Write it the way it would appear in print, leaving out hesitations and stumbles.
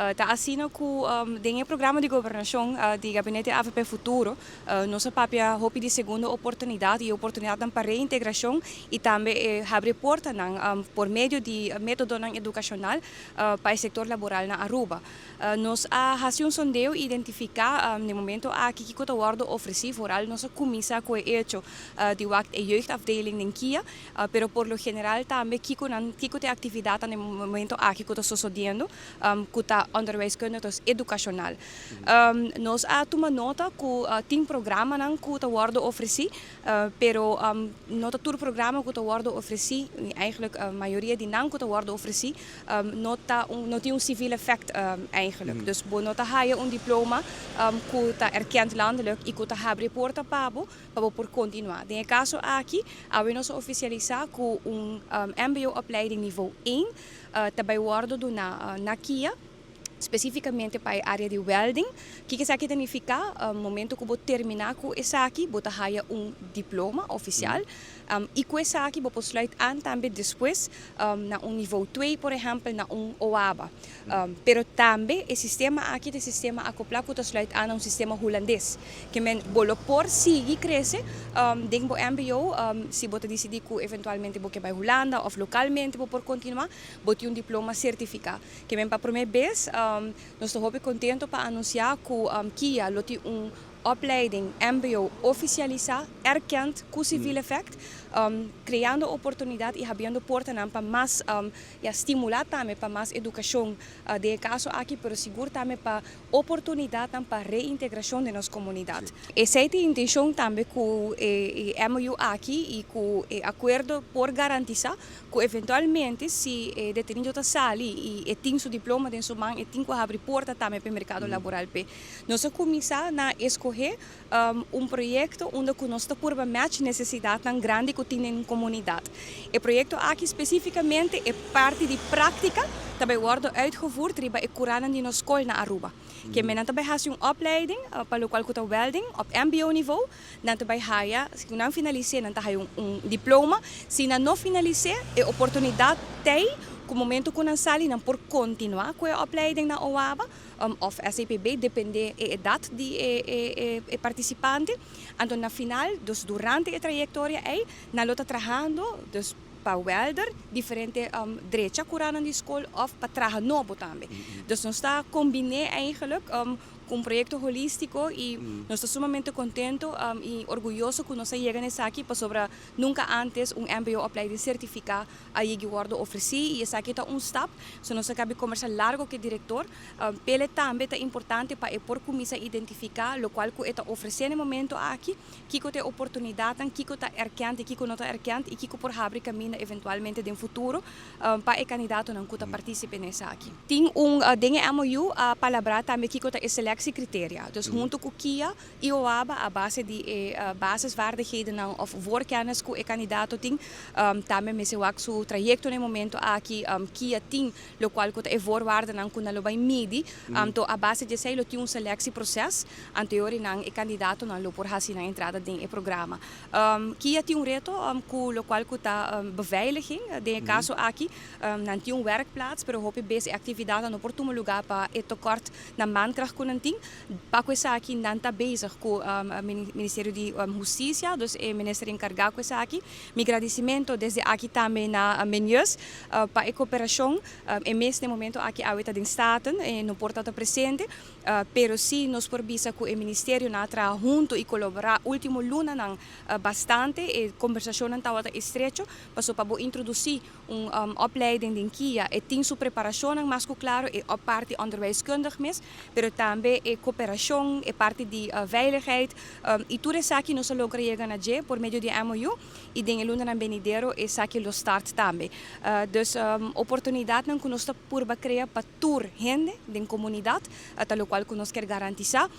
Está assina com tem programa de governação de Gabinete AVP Futuro, nossa papia hopi de segunda oportunidade e oportunidade para reintegração e também abre porta por meio de método educacional para o setor laboral na Aruba. Nós fazemos um sondeo e identificar no momento aqui que está worden oferecido vooral nossa comissão que é hecho de wacht e jeugdafdeling in Kia, pero por lo general também kiko tem atividade no momento aqui que está sucedendo, que está onderwijskundig, dus educacional. Nós tomamos nota que tem programa que está worden oferecido, pero nota todo programa que está worden oferecido, eigenlijk a maioria de não que está worden oferecido, não tem civil effect eigenlijk. Dus nota haya diploma que está erkend landelijk e que está abre porta para por continuar. No caso aqui, nós oficializar com MBO-opleiding niveau 1, também worden na Kia, especificamente para a área de welding, que isso aqui significa, no momento que você terminar com isso aqui, você tem diploma oficial, e com isso aqui você sluit aan também depois na nível 2, por exemplo, na OABA. Pero também o sistema aqui é sistema acoplado que sluit aan sistema holandês, que men bolo por seguir crescer, dentro do MBO, se você decidir que eventualmente você vai Holanda ou localmente por continuar, você tem diploma certificado, que men para a primeira vez nós estamos contentes para anunciar que Kia tem opleiding MBO oficializar, erkend com civil effect, criando oportunidade e abrindo portas para mais estimular também para mais educação de caso aqui, pero seguro também para oportunidade para reintegração de nossa comunidade. Essa é a intenção também com o MBO aqui e com o acordo por garantizar que eventualmente se detenido está sali e tem seu diploma de sua mão e tem que abrir porta também para o mercado laboral. Nós começamos a escolher projeto onde nós estamos por match necessidade tão grande que tem em comunidade. O projeto aqui especificamente é parte de prática também wordt uitgevoerd bij de Koranen die naar school na Aruba. Que men também faz opleiding para o qual kuta welding op MBO niveau, dan também haya, se não finalize, dan haya diploma, se não finalize, é oportunidade tem com o momento que não sali não por continuar com a opleiding na OABA of SAPB, depende da idade de participante. Então, na final, dus durante a trajetória, na lota trabalhando, dus para welder, diferente direita curana de escola of para trabalhar novo também. Dus nós está combinando eigenlijk com projeto holístico e nós estamos sumamente contentos e orgulhosos que nós chegamos aqui para sobre nunca antes MBO opleiding certificado aí que wordt oferecido e essa aqui está stap, so nós acabamos conversar largo com o diretor, pele também é importante para por comissão identificar o qual que está oferecendo no momento aqui, que tem oportunidade, que está erkend, que não está erkend e que por abrir caminho eventualmente no futuro para o candidato não que participe nessa aqui. Tem ding MOU a palavra também que está seleção criteria. Dus junto com Kia e OABA, a base de basisvaardigheden of voorkennis que o candidato tem, também me seu seu trajeto no momento aqui Kia tem, o qual é voorwaarden não quando lo vai medir, então a base de sei lo tem selectieproces, anterior não o candidato não lo por hasi na entrada do programa. Kia tem reto com o qual está beveiliging, de caso aqui não tem werkplaats, pero hope base atividade no portumo lugar para e tekort na mankracht kunnen tem. Para essa aqui não está bezig com o Ministério de Justiça, dus o Ministério encarregado com essa aqui. Meu agradecimento desde aqui também na Menhus para a cooperação. E mesmo no momento aqui a está em Staten, no portanto presente, pero se nós por visa com o Ministério na tra junto e colaborar último luna não bastante e conversação não está estreito, passou para introduzir opleiding de Kia e tem sua preparação mais claro e a parte onderwijskundig mes, pero também e cooperação e parte de veiligheid e tudo isso aqui nós logramos chegar por meio de MOU e de luna na Benidero e isso aqui lo start também. Dus oportunidade que nós estamos por criar para tour gente da comunidade, tal qual que nós quer garantizar.